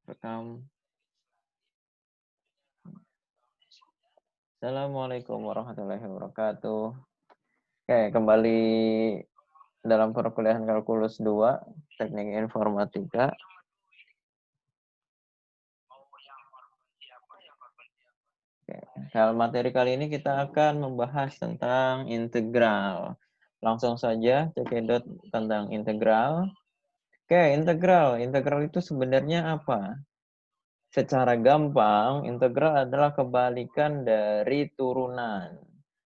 Rekam. Assalamualaikum warahmatullahi wabarakatuh. Oke, kembali dalam perkuliahan kalkulus 2, teknik informatika. Oke, dalam materi kali ini kita akan membahas tentang integral. Langsung saja cekidot tentang integral. Oke, integral. Integral itu sebenarnya apa? Secara gampang, integral adalah kebalikan dari turunan.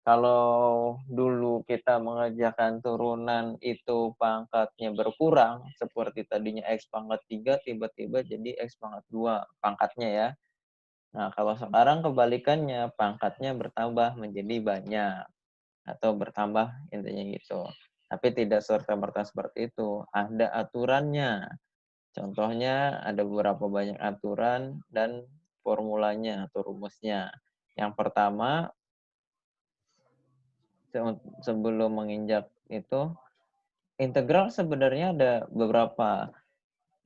Kalau dulu kita mengerjakan turunan itu pangkatnya berkurang, seperti tadinya X pangkat 3, tiba-tiba jadi X pangkat 2 pangkatnya ya. Nah, kalau sekarang kebalikannya, pangkatnya bertambah menjadi banyak, atau bertambah intinya gitu. Tapi tidak serta-merta seperti itu, ada aturannya. Contohnya ada beberapa banyak aturan dan formulanya atau rumusnya. Yang pertama, sebelum menginjak itu, integral sebenarnya ada beberapa.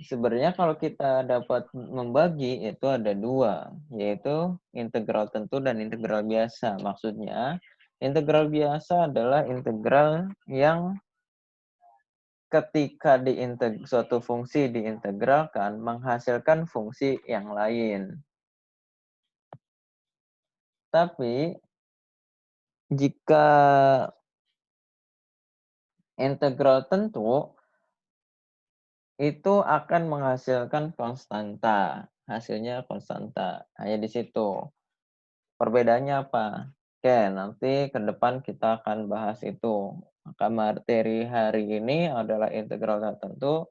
Sebenarnya kalau kita dapat membagi itu ada dua, yaitu integral tentu dan integral biasa. Maksudnya, integral biasa adalah integral yang ketika suatu fungsi diintegralkan menghasilkan fungsi yang lain. Tapi jika integral tentu itu akan menghasilkan konstanta. Hasilnya konstanta. Hanya di situ. Perbedaannya apa? Oke, nanti ke depan kita akan bahas itu. Maka materi hari ini adalah integral tertentu,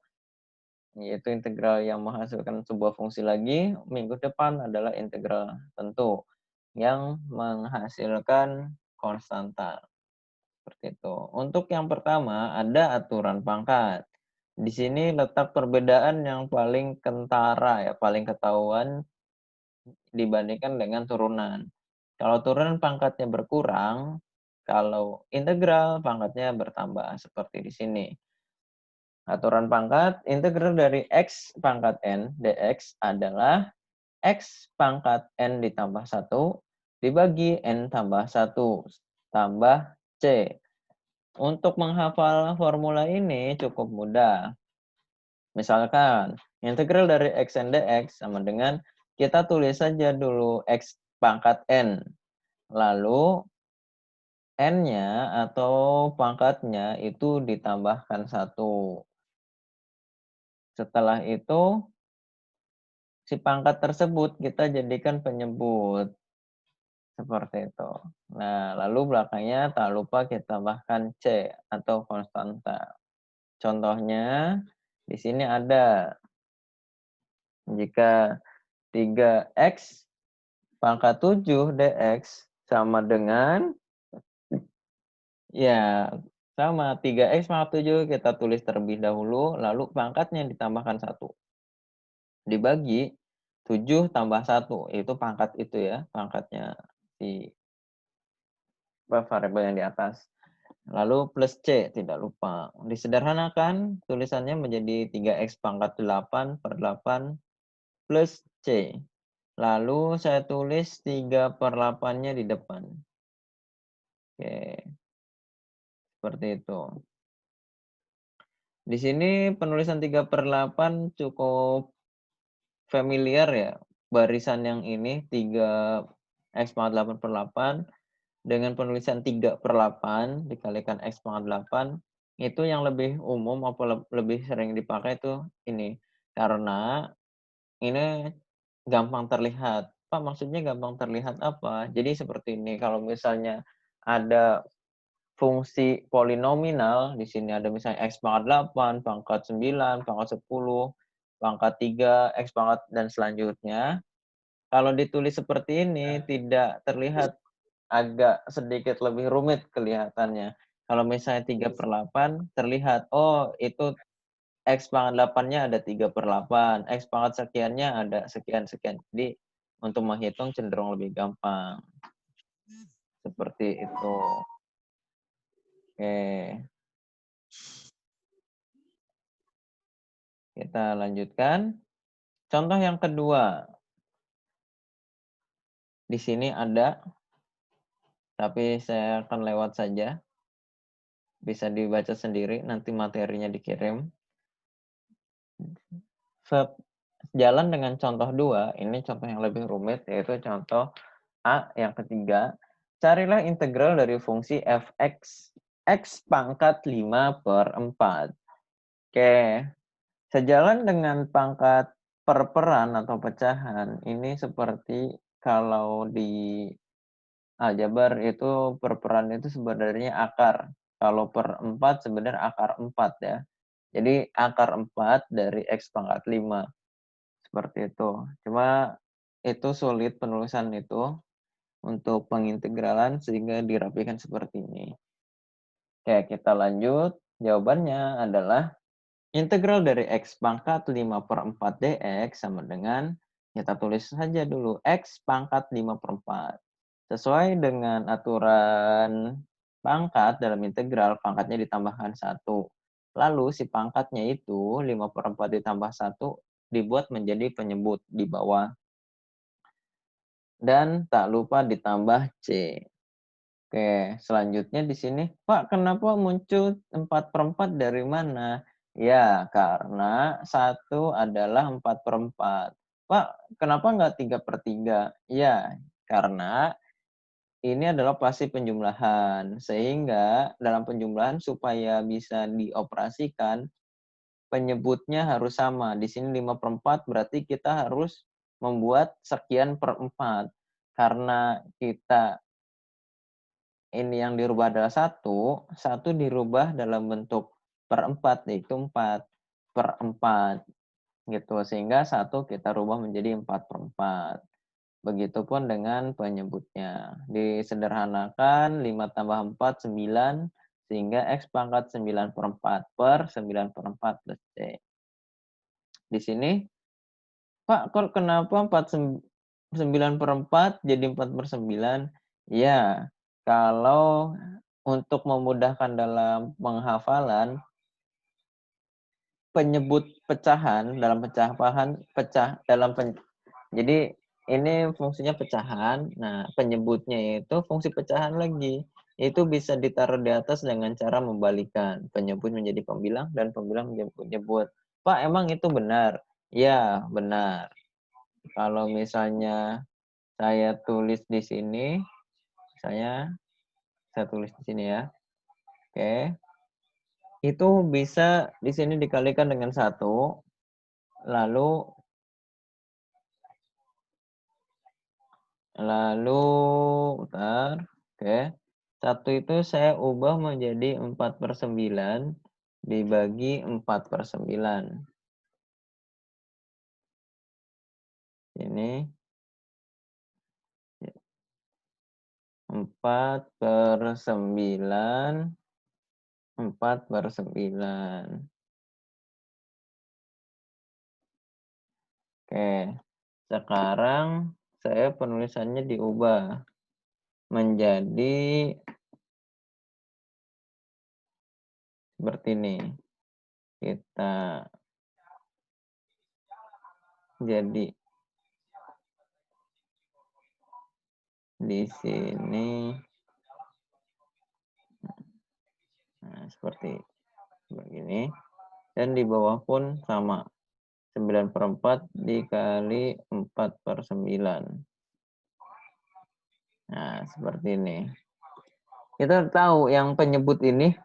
yaitu integral yang menghasilkan sebuah fungsi lagi. Minggu depan adalah integral tentu yang menghasilkan konstanta. Seperti itu. Untuk yang pertama ada aturan pangkat. Di sini letak perbedaan yang paling kentara ya, paling ketahuan dibandingkan dengan turunan. Kalau turunan pangkatnya berkurang, kalau integral pangkatnya bertambah seperti di sini. Aturan pangkat, integral dari X pangkat N dx adalah X pangkat N ditambah 1 dibagi N tambah 1 tambah C. Untuk menghafal formula ini cukup mudah. Misalkan, integral dari Xn dx sama dengan kita tulis saja dulu X pangkat N. Lalu N-nya atau pangkatnya itu ditambahkan 1. Setelah itu, si pangkat tersebut kita jadikan penyebut. Seperti itu. Nah, lalu belakangnya tak lupa kita tambahkan C atau konstanta. Contohnya, di sini ada jika 3X pangkat 7 dx sama dengan, ya, sama 3X pangkat 7 kita tulis terlebih dahulu, lalu pangkatnya ditambahkan 1. Dibagi 7 tambah 1, itu pangkat itu ya, pangkatnya si variabel yang di atas. Lalu plus C, tidak lupa. Disederhanakan, tulisannya menjadi 3X pangkat 8 per 8 plus C. Lalu saya tulis 3 per 8-nya di depan. Oke, seperti itu. Di sini penulisan 3 per 8 cukup familiar ya. Barisan yang ini 3X pangkat 8 per 8 dengan penulisan 3 per 8 dikalikan X pangkat 8, itu yang lebih umum apa lebih sering dipakai itu ini. Karena ini gampang terlihat. Pak, maksudnya gampang terlihat apa? Jadi seperti ini, kalau misalnya ada fungsi polinominal, di sini ada misalnya X pangkat 8, pangkat 9, pangkat 10, pangkat 3, X pangkat dan selanjutnya. Kalau ditulis seperti ini tidak terlihat, agak sedikit lebih rumit kelihatannya. Kalau misalnya 3 per 8 terlihat, oh itu X pangkat 8-nya ada 3 per 8, X pangkat sekiannya ada sekian-sekian. Jadi untuk menghitung cenderung lebih gampang. Seperti itu. Oke. Kita lanjutkan. Contoh yang kedua, di sini ada, tapi saya akan lewat saja, bisa dibaca sendiri, nanti materinya dikirim. Sejalan dengan contoh 2, ini contoh yang lebih rumit, yaitu contoh A yang ketiga, carilah integral dari fungsi f(x), x pangkat 5/4. Oke, sejalan dengan pangkat perperan atau pecahan, ini seperti kalau di aljabar itu perperan itu sebenarnya akar. Kalau per 4 sebenarnya akar 4 ya. Jadi akar 4 dari x pangkat 5. Seperti itu. Cuma itu sulit penulisan itu untuk pengintegralan sehingga dirapikan seperti ini. Oke, kita lanjut. Jawabannya adalah integral dari x pangkat 5/4 dx sama dengan, kita tulis saja dulu, x pangkat 5/4. Sesuai dengan aturan pangkat dalam integral, pangkatnya ditambahkan 1. Lalu si pangkatnya itu 5/4 ditambah 1 dibuat menjadi penyebut di bawah. Dan tak lupa ditambah C. Oke, selanjutnya di sini, Pak, kenapa muncul 4/4 dari mana? Ya, karena 1 adalah 4/4. Pak, kenapa nggak 3/3? Ya, karena ini adalah pasti penjumlahan, sehingga dalam penjumlahan supaya bisa dioperasikan, penyebutnya harus sama. Di sini 5/4 berarti kita harus membuat sekian per 4. Karena kita ini yang dirubah adalah 1 dirubah dalam bentuk per 4, yaitu 4/4 gitu. Sehingga 1 kita rubah menjadi 4/4. Begitupun dengan penyebutnya. Disederhanakan 5 tambah 4, 9, sehingga X pangkat 9/4 per 9/4 plus C. Di sini, Pak, kenapa 9/4 jadi 4/9? Ya, kalau untuk memudahkan dalam penghafalan, penyebut pecahan dalam jadi ini fungsinya pecahan. Nah, penyebutnya itu fungsi pecahan lagi. Itu bisa ditaruh di atas dengan cara membalikan. Penyebut menjadi pembilang dan pembilang menjadi penyebut. Pak, emang itu benar? Ya, benar. Kalau misalnya saya tulis di sini, saya tulis di sini ya. Oke. Itu bisa di sini dikalikan dengan 1, lalu bentar, oke. 1 itu saya ubah menjadi 4/9 dibagi 4/9. Ini 4/9, 4/9. Oke, sekarang saya penulisannya diubah menjadi seperti ini. Kita jadi di sini, nah seperti begini, dan di bawah pun sama, 9/4 dikali 4/9. Nah, seperti ini. Kita tahu yang penyebut ini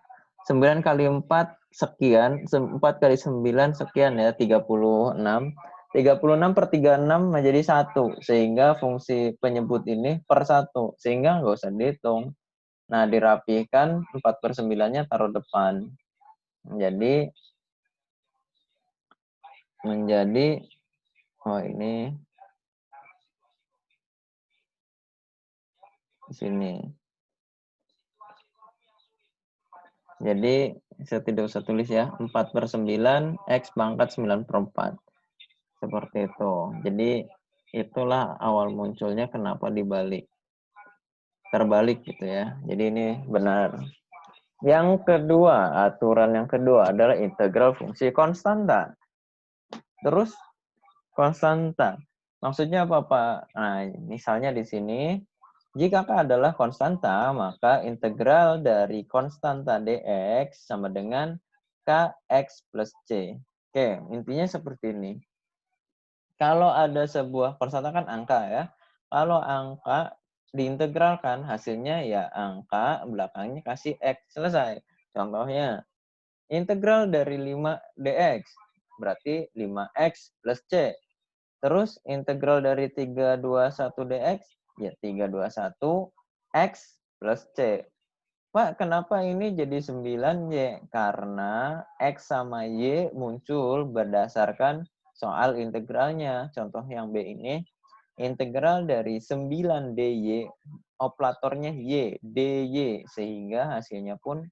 9 kali 4 sekian, 4 kali 9 sekian ya, 36. 36/36 menjadi 1, sehingga fungsi penyebut ini per 1, sehingga nggak usah dihitung. Nah, dirapihkan 4/9-nya taruh depan. Menjadi oh ini di sini. Jadi saya tidak usah tulis ya, 4/9 X pangkat 9/4. Seperti itu. Jadi itulah awal munculnya kenapa terbalik gitu ya. Jadi ini benar. Yang kedua, aturan yang kedua adalah integral fungsi konstanta. Terus Konstanta. Maksudnya apa, Pak? Nah, misalnya di sini, jika K adalah konstanta, maka integral dari konstanta dx sama dengan kx plus c. Oke, intinya seperti ini. Kalau ada sebuah konstanta kan angka ya. Kalau angka diintegralkan, hasilnya ya angka, belakangnya kasih x. Selesai. Contohnya, integral dari 5 dx, berarti 5x plus c. Terus integral dari 321 dx, ya 321 x plus c. Pak, kenapa ini jadi 9y? Karena x sama y muncul berdasarkan soal integralnya. Contoh yang B ini, integral dari 9 dy, operatornya y, dy, sehingga hasilnya pun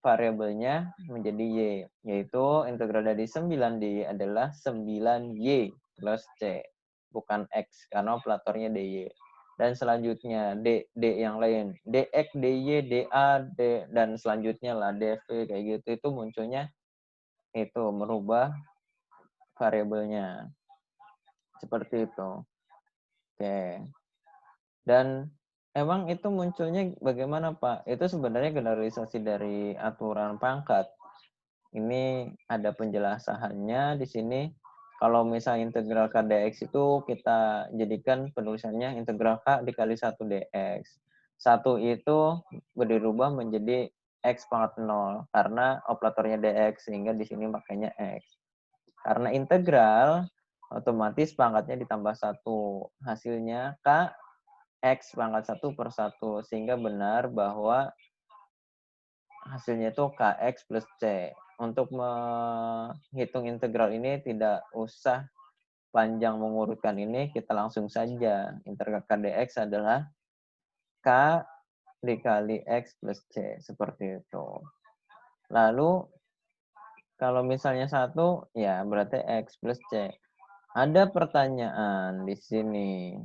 variabelnya menjadi y, yaitu integral dari 9 dy adalah 9y plus c, bukan x, karena operatornya dy. Dan selanjutnya d yang lain, dx, dy, da, dan selanjutnya lah dv kayak gitu, itu munculnya itu merubah variabelnya. Seperti itu. Oke. Dan emang itu munculnya bagaimana, Pak? Itu sebenarnya generalisasi dari aturan pangkat. Ini ada penjelasannya di sini. Kalau misalnya integral k dx itu kita jadikan penulisannya integral k dikali 1 dx. 1 itu berubah menjadi x pangkat 0 karena operatornya dx, sehingga di sini makanya x. Karena integral otomatis pangkatnya ditambah 1. Hasilnya k x pangkat 1 per 1, sehingga benar bahwa hasilnya itu kx plus c. Untuk menghitung integral ini tidak usah panjang mengurutkan ini, kita langsung saja. Integral k dx adalah k dikali x plus c, seperti itu. Lalu kalau misalnya 1, ya berarti x plus c. Ada pertanyaan di sini.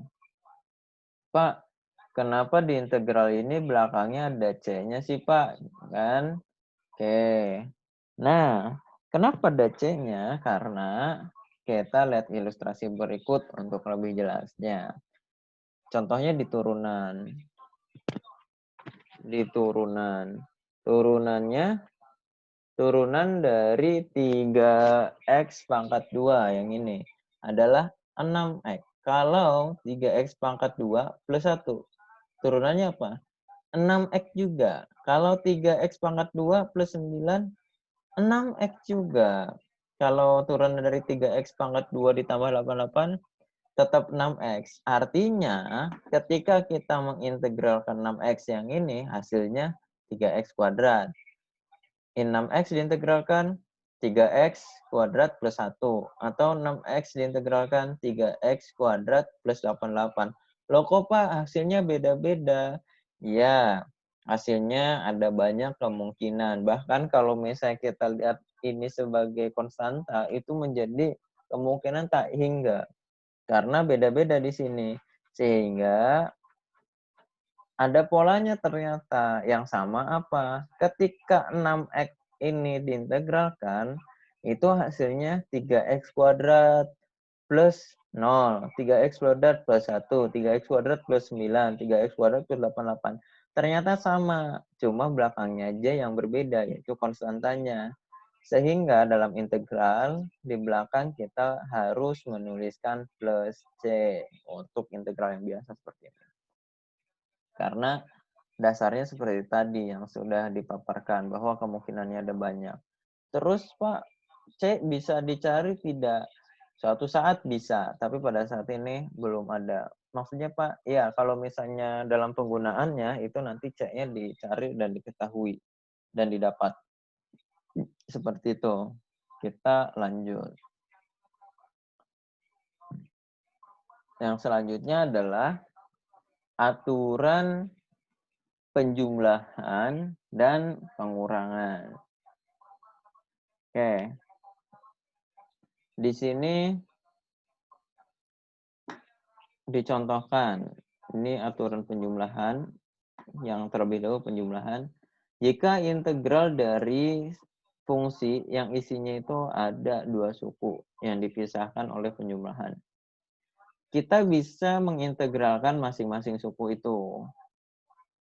Pak, kenapa di integral ini belakangnya ada c-nya sih, Pak? Kan? Oke. Nah, kenapa ada C-nya? Karena kita lihat ilustrasi berikut untuk lebih jelasnya. Contohnya di turunan. Di turunan. Turunan dari 3x pangkat 2 yang ini adalah 6x. Kalau 3x pangkat 2 plus 1, turunannya apa? 6x juga. Kalau 3x pangkat 2 plus 9, 6x juga. Kalau turunan dari 3x pangkat 2 ditambah 88, tetap 6x. Artinya, ketika kita mengintegralkan 6x yang ini, hasilnya 3x kuadrat. 6x diintegralkan 3x kuadrat plus 1. Atau 6x diintegralkan 3x kuadrat plus 88. Loh kok Pak, hasilnya beda-beda? Ya, hasilnya ada banyak kemungkinan. Bahkan kalau misalnya kita lihat ini sebagai konstanta, itu menjadi kemungkinan tak hingga. Karena beda-beda di sini. Sehingga ada polanya ternyata. Yang sama apa? Ketika 6x ini diintegralkan, itu hasilnya 3x kuadrat plus 0, 3x kuadrat plus 1, 3x kuadrat plus 9, 3x kuadrat plus 88. Ternyata sama, cuma belakangnya aja yang berbeda, yaitu konstantanya. Sehingga dalam integral, di belakang kita harus menuliskan plus C untuk integral yang biasa seperti ini. Karena dasarnya seperti tadi yang sudah dipaparkan, bahwa kemungkinannya ada banyak. Terus Pak, C bisa dicari tidak? Suatu saat bisa, tapi pada saat ini belum ada. Maksudnya Pak, ya kalau misalnya dalam penggunaannya, itu nanti C-nya dicari dan diketahui dan didapat. Seperti itu. Kita lanjut. Yang selanjutnya adalah aturan penjumlahan dan pengurangan. Oke. Di sini dicontohkan. Ini aturan penjumlahan. Yang terlebih dahulu penjumlahan. Jika integral dari fungsi yang isinya itu ada 2 suku yang dipisahkan oleh penjumlahan. Kita bisa mengintegralkan masing-masing suku itu.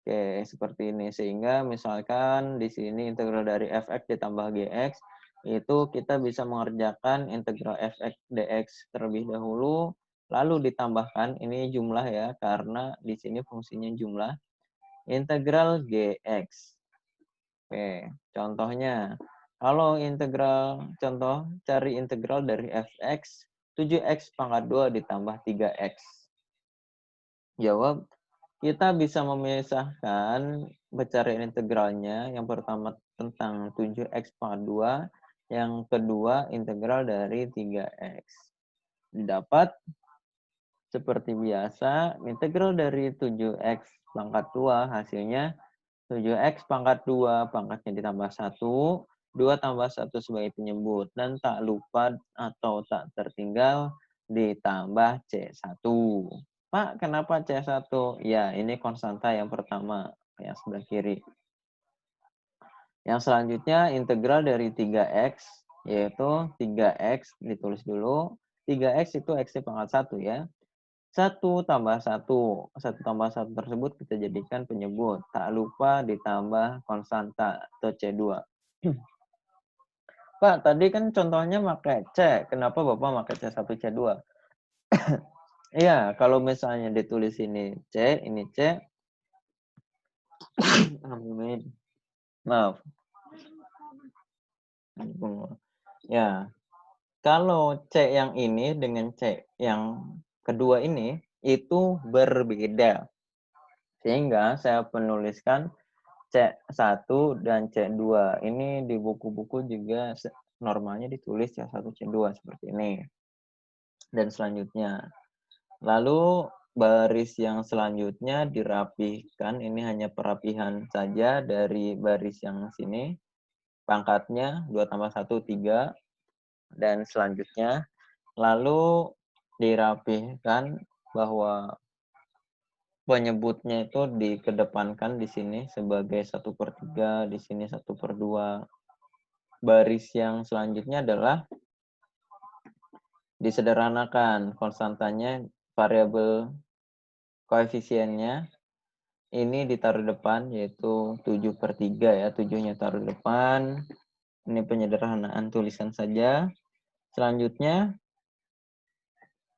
Oke, seperti ini. Sehingga misalkan di sini integral dari fx ditambah gx, itu kita bisa mengerjakan integral fx dx terlebih dahulu, lalu ditambahkan, ini jumlah ya, karena di sini fungsinya jumlah, integral gx. Oke, contohnya, kalau contoh cari integral dari fx, 7x pangkat 2 ditambah 3x. Jawab, kita bisa memisahkan pencarian integralnya. Yang pertama tentang 7x pangkat 2, yang kedua integral dari 3x. Didapat seperti biasa, integral dari 7x pangkat 2 hasilnya 7x pangkat 2 pangkatnya ditambah 1, 2 tambah 1 sebagai penyebut, dan tak lupa atau tak tertinggal ditambah C1. Pak, kenapa C1? Ya, ini konstanta yang pertama, yang sebelah kiri. Yang selanjutnya integral dari 3x, yaitu 3x, ditulis dulu. 3x itu x pangkat 1 ya. 1 tambah 1. 1 tambah 1 tersebut kita jadikan penyebut. Tak lupa ditambah konstanta atau C2. Pak, tadi kan contohnya pakai C. Kenapa Bapak pakai C1, C2? Iya, kalau misalnya ditulis ini C, maaf. Ya, kalau C yang ini dengan C yang kedua ini itu berbeda. Sehingga saya penuliskan C1 dan C2. Ini di buku-buku juga normalnya ditulis C1, C2 seperti ini. Dan selanjutnya. Lalu baris yang selanjutnya dirapihkan. Ini hanya perapihan saja dari baris yang sini. Pangkatnya 2 tambah 1, 3. Dan selanjutnya. Lalu dirapihkan bahwa penyebutnya itu dikedepankan di sini sebagai 1/3, di sini 1/2. Baris yang selanjutnya adalah disederhanakan. Konstantanya, variabel koefisiennya ini ditaruh depan, yaitu 7/3 ya. 7-nya taruh depan. Ini penyederhanaan tulisan saja. Selanjutnya,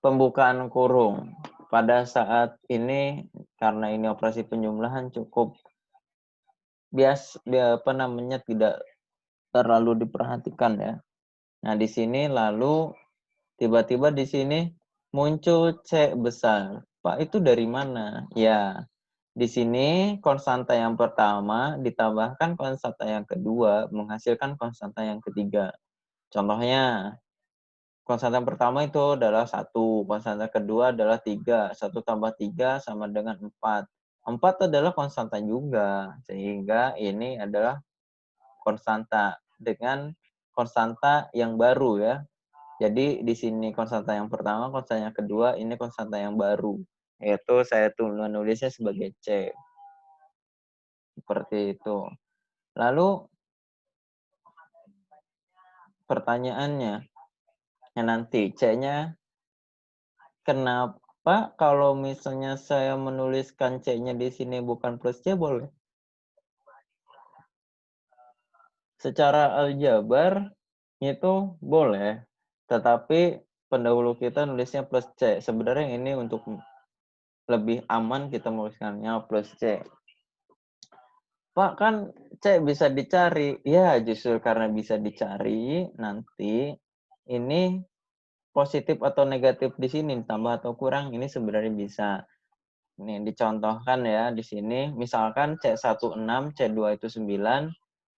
pembukaan kurung. Pada saat ini, karena ini operasi penjumlahan cukup tidak terlalu diperhatikan ya. Nah, di sini lalu tiba-tiba di sini muncul C besar. Pak, itu dari mana? Ya, di sini konstanta yang pertama ditambahkan konstanta yang kedua menghasilkan konstanta yang ketiga. Contohnya, konstanta yang pertama itu adalah 1, konstanta kedua adalah 3. 1 tambah 3 sama dengan 4. 4 adalah konstanta juga, sehingga ini adalah konstanta dengan konstanta yang baru ya. Jadi di sini konstanta yang pertama, konstanta yang kedua, ini konstanta yang baru. Yaitu saya menulisnya sebagai C. Seperti itu. Lalu pertanyaannya, nanti C-nya kenapa kalau misalnya saya menuliskan C-nya di sini bukan plus C boleh? Secara aljabar itu boleh, tetapi pendahulu kita nulisnya plus C. Sebenarnya ini untuk lebih aman kita menuliskannya plus C. Pak, kan C bisa dicari. Ya, justru karena bisa dicari, nanti ini positif atau negatif di sini, tambah atau kurang, ini sebenarnya bisa. Nih, dicontohkan ya di sini, misalkan C1 6, C2 itu 9,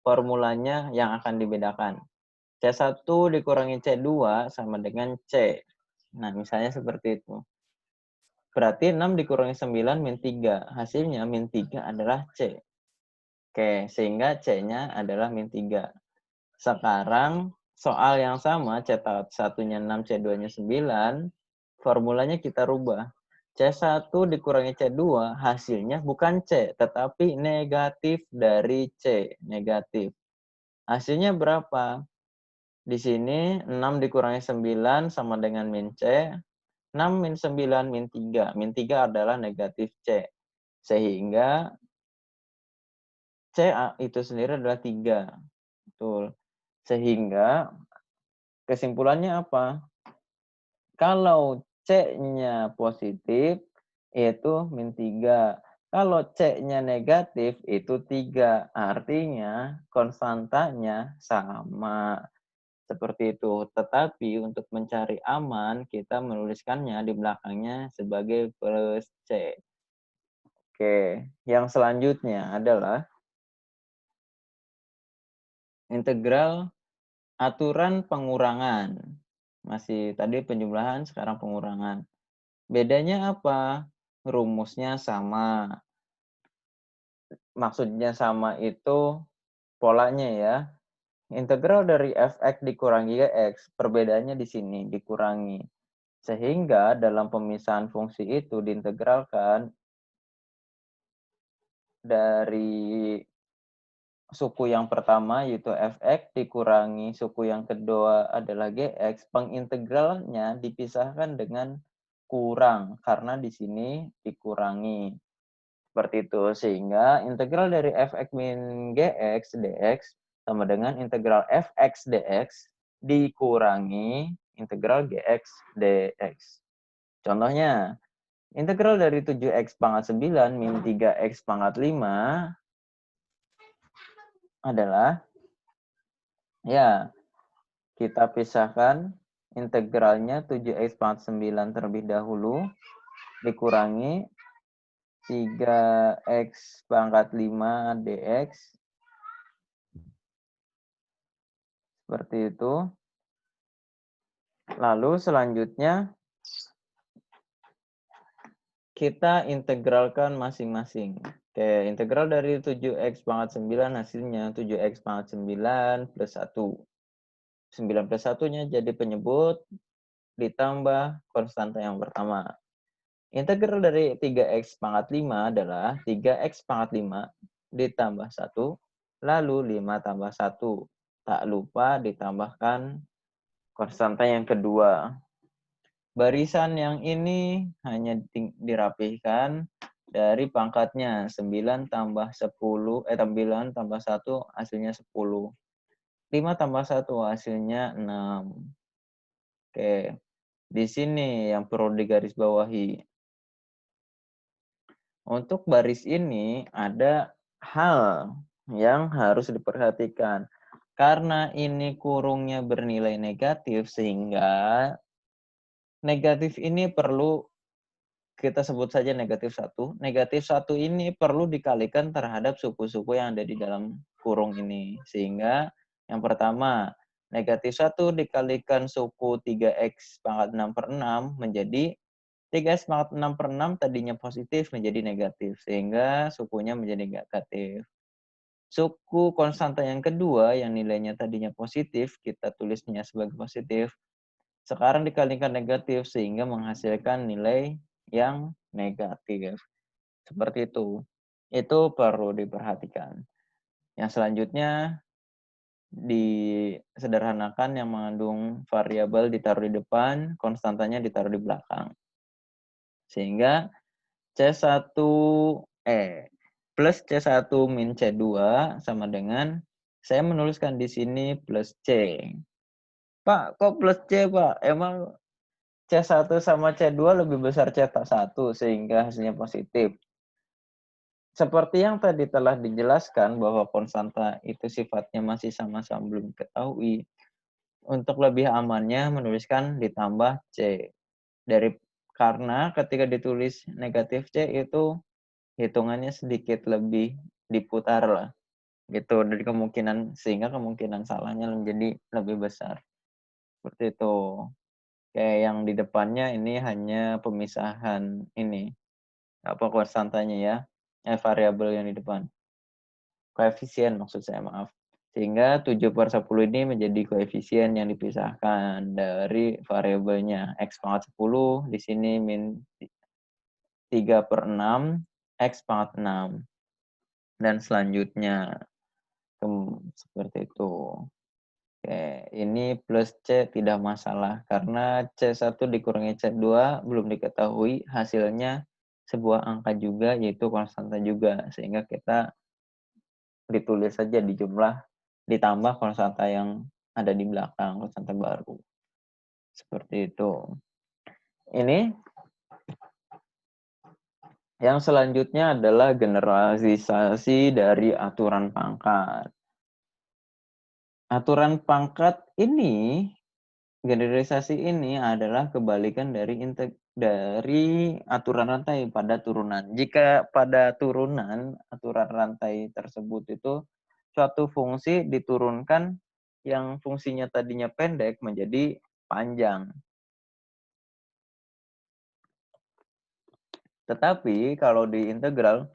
formulanya yang akan dibedakan. C1 dikurangi C2 sama dengan C. Nah, misalnya seperti itu. Berarti 6 dikurangi 9 min 3. Hasilnya min 3 adalah C. Oke, sehingga C-nya adalah min 3. Sekarang soal yang sama, C1-nya 6, C2-nya 9, formulanya kita rubah. C1 dikurangi C2, hasilnya bukan C, tetapi negatif dari C. Negatif. Hasilnya berapa? Di sini 6 dikurangi 9 sama dengan min C, 6 min 9 min 3. Min 3 adalah negatif C. Sehingga C itu sendiri adalah 3. Betul. Sehingga kesimpulannya apa? Kalau C-nya positif, itu min 3. Kalau C-nya negatif, itu 3. Artinya konstantanya sama. Seperti itu. Tetapi untuk mencari aman, kita menuliskannya di belakangnya sebagai plus C. Oke, yang selanjutnya adalah integral aturan pengurangan. Masih tadi penjumlahan, sekarang pengurangan. Bedanya apa? Rumusnya sama. Maksudnya sama itu polanya ya. Integral dari fx dikurangi gx, perbedaannya di sini, dikurangi. Sehingga dalam pemisahan fungsi itu diintegralkan dari suku yang pertama yaitu fx dikurangi suku yang kedua adalah gx, pengintegralnya dipisahkan dengan kurang karena di sini dikurangi. Seperti itu, sehingga integral dari fx min gx dx sama dengan integral fx dx dikurangi integral gx dx. Contohnya, integral dari 7x pangkat 9 min 3x pangkat 5 adalah, ya, kita pisahkan integralnya 7x pangkat 9 terlebih dahulu, dikurangi 3x pangkat 5 dx, seperti itu. Lalu selanjutnya kita integralkan masing-masing. Oke, integral dari 7x pangkat 9 hasilnya 7x pangkat 9 plus 1. 9 plus 1-nya jadi penyebut, ditambah konstanta yang pertama. Integral dari 3x pangkat 5 adalah 3x pangkat 5 ditambah 1, lalu 5 tambah 1. Tak lupa ditambahkan konstanta yang kedua. Barisan yang ini hanya dirapihkan dari pangkatnya. 9 tambah 10, 9 tambah 1 hasilnya 10. 5 tambah 1 hasilnya 6. Oke, di sini yang perlu digarisbawahi. Untuk baris ini ada hal yang harus diperhatikan. Karena ini kurungnya bernilai negatif, sehingga negatif ini perlu kita sebut saja negatif 1. Negatif 1 ini perlu dikalikan terhadap suku-suku yang ada di dalam kurung ini. Sehingga yang pertama, negatif 1 dikalikan suku 3x pangkat 6 per 6 menjadi 3x pangkat 6 per 6 tadinya positif menjadi negatif. Sehingga sukunya menjadi negatif. Suku konstanta yang kedua yang nilainya tadinya positif, kita tulisnya sebagai positif. Sekarang dikalikan negatif sehingga menghasilkan nilai yang negatif. Seperti itu. Itu perlu diperhatikan. Yang selanjutnya disederhanakan yang mengandung variabel ditaruh di depan, konstantanya ditaruh di belakang. Sehingga C1 plus C1 min C2 sama dengan saya menuliskan di sini plus C. Pak, kok plus C, Pak? Emang C1 sama C2 lebih besar C1 sehingga hasilnya positif. Seperti yang tadi telah dijelaskan bahwa konstanta itu sifatnya masih sama-sama belum diketahui, untuk lebih amannya menuliskan ditambah C. Karena ketika ditulis negatif C itu hitungannya sedikit lebih diputar lah. Gitu dari kemungkinan, sehingga kemungkinan salahnya menjadi lebih besar. Seperti itu. Kayak yang di depannya ini hanya pemisahan ini, apa, konstantanya ya, variabel yang di depan. Koefisien maksud saya, maaf. Sehingga 7/10 ini menjadi koefisien yang dipisahkan dari variabelnya. X pangkat 10, di sini min 3/6, X pangkat 6. Dan selanjutnya, Seperti itu. Oke, ini plus C tidak masalah karena C1 dikurangi C2 belum diketahui hasilnya sebuah angka juga yaitu konstanta juga, sehingga kita ditulis saja di jumlah ditambah konstanta yang ada di belakang, konstanta baru. Seperti itu. Ini yang selanjutnya adalah generalisasi dari aturan pangkat. Aturan pangkat ini, generalisasi ini adalah kebalikan dari aturan rantai pada turunan. Jika pada turunan aturan rantai tersebut itu suatu fungsi diturunkan yang fungsinya tadinya pendek menjadi panjang. Tetapi kalau di integral,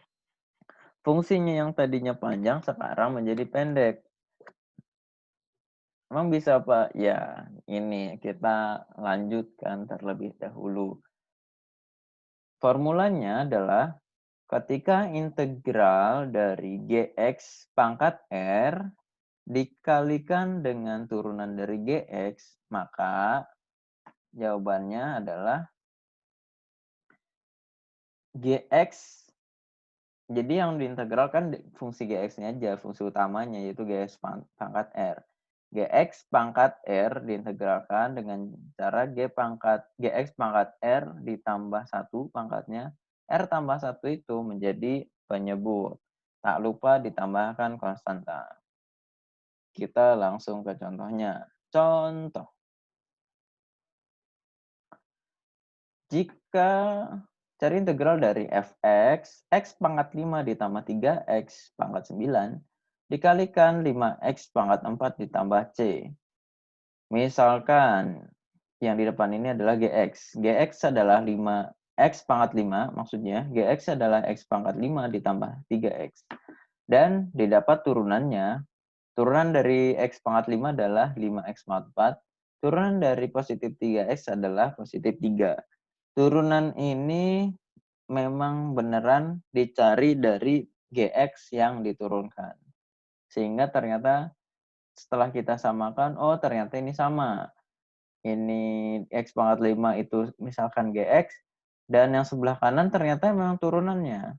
fungsinya yang tadinya panjang sekarang menjadi pendek. Emang bisa, Pak? Ya, ini kita lanjutkan terlebih dahulu. Formulanya adalah ketika integral dari Gx pangkat R dikalikan dengan turunan dari Gx, maka jawabannya adalah Gx. Jadi yang diintegral kan fungsi Gx-nya aja, fungsi utamanya yaitu Gx pangkat R. Gx pangkat R diintegralkan dengan cara Gx pangkat R ditambah 1 pangkatnya. R tambah 1 itu menjadi penyebut. Tak lupa ditambahkan konstanta. Kita langsung ke contohnya. Contoh. Jika cari integral dari fx, x pangkat 5 ditambah 3x pangkat 9, dikalikan 5x pangkat 4 ditambah c. Misalkan, yang di depan ini adalah gx. Gx adalah 5x pangkat 5, maksudnya gx adalah x pangkat 5 ditambah 3x. Dan didapat turunannya, turunan dari x pangkat 5 adalah 5x pangkat 4, turunan dari positif 3x adalah positif 3. Turunan ini memang beneran dicari dari Gx yang diturunkan. Sehingga ternyata setelah kita samakan, oh ternyata ini sama. Ini X pangkat 5 itu misalkan Gx, dan yang sebelah kanan ternyata memang turunannya.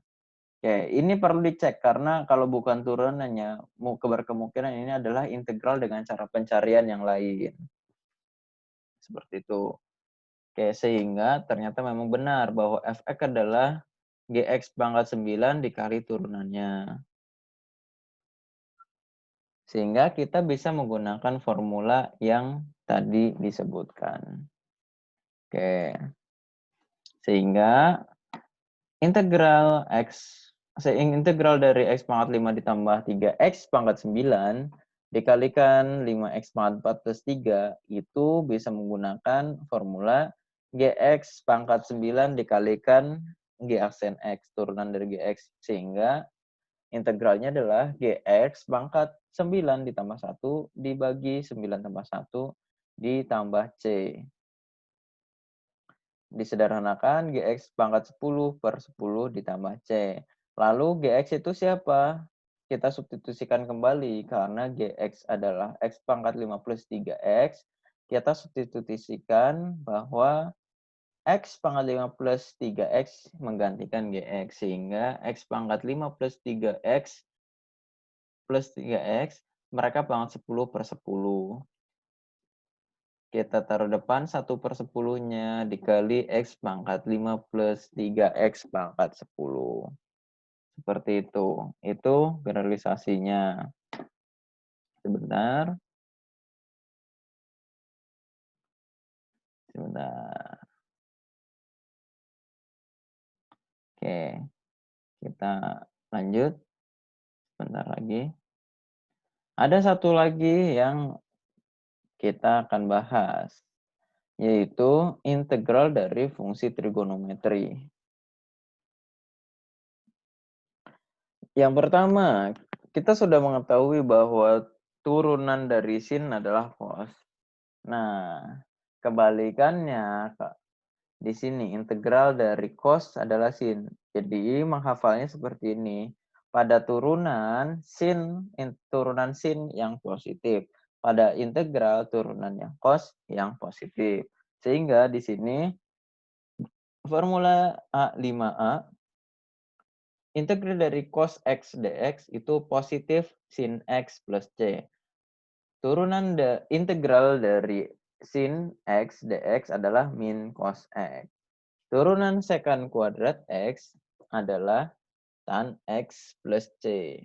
Oke, ini perlu dicek karena kalau bukan turunannya, berkemungkinan ini adalah integral dengan cara pencarian yang lain. Seperti itu. Oke, sehingga ternyata memang benar bahwa fx adalah Gx pangkat 9 dikali turunannya. Sehingga kita bisa menggunakan formula yang tadi disebutkan. Oke. Sehingga integral dari x pangkat 5 ditambah 3x pangkat 9 dikalikan 5x pangkat 4 plus 3 itu bisa menggunakan formula Gx pangkat 9 dikalikan G aksen X, turunan dari Gx. Sehingga integralnya adalah Gx pangkat 9 ditambah 1 dibagi 9 tambah 1 ditambah C. Disederhanakan Gx pangkat 10 per 10 ditambah C. Lalu Gx itu siapa? Kita substitusikan kembali karena Gx adalah X pangkat 5 plus 3X. Kita substitusikan bahwa X pangkat 5 plus 3X menggantikan Gx. Sehingga X pangkat 5 plus 3X plus 3X, mereka pangkat 10 per 10. Kita taruh depan 1 per 10-nya dikali X pangkat 5 plus 3X pangkat 10. Seperti itu. Itu generalisasinya. Sebentar. Sebentar. Oke. Kita lanjut. Sebentar lagi. Ada satu lagi yang kita akan bahas, yaitu integral dari fungsi trigonometri. Yang pertama, kita sudah mengetahui bahwa turunan dari sin adalah cos. Nah, kebalikannya di sini integral dari cos adalah sin. Jadi menghafalnya seperti ini. pada turunan sin yang positif, pada integral turunan yang cos yang positif. Sehingga di sini formula A5A, integral dari cos X dx itu positif sin X plus C. Integral dari sin X dx adalah min cos X. Turunan secant kuadrat X adalah tan X plus C.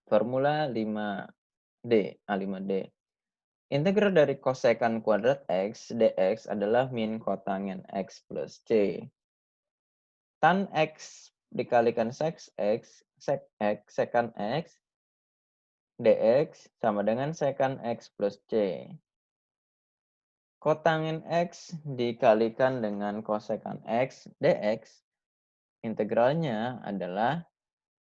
Formula 5D, A5D. Integral dari kosekant kuadrat X dx adalah min kotangen X plus C. Tan X dikalikan sek X, sekant X, dx sama dengan sekant X plus C. Kotangen X dikalikan dengan kosekant X dx, integralnya adalah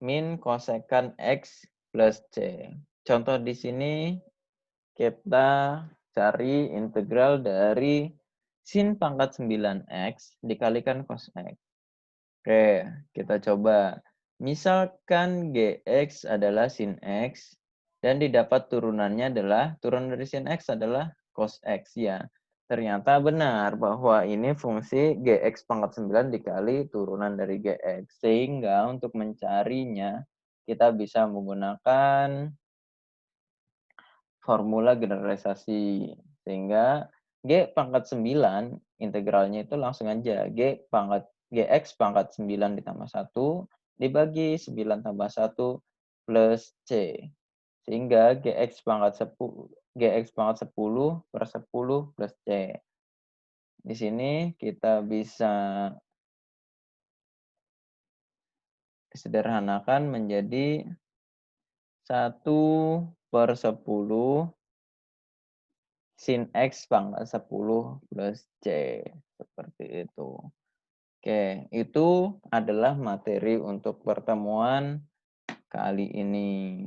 min kosekant X plus C. Contoh di sini kita cari integral dari sin pangkat 9x dikalikan cos X. Oke, kita coba. Misalkan Gx adalah sin X dan didapat turunannya adalah, turunan dari sin X adalah cos X ya. Ternyata benar bahwa ini fungsi Gx pangkat 9 dikali turunan dari Gx. Sehingga untuk mencarinya kita bisa menggunakan formula generalisasi. Sehingga G pangkat 9 integralnya itu langsung aja Gx pangkat 9 ditambah 1 dibagi 9 tambah 1 plus C. Sehingga Gx pangkat 10 per 10 plus C. Di sini kita bisa sederhanakan menjadi 1/10 sin X pangkat 10 plus C. Seperti itu. Oke, itu adalah materi untuk pertemuan kali ini.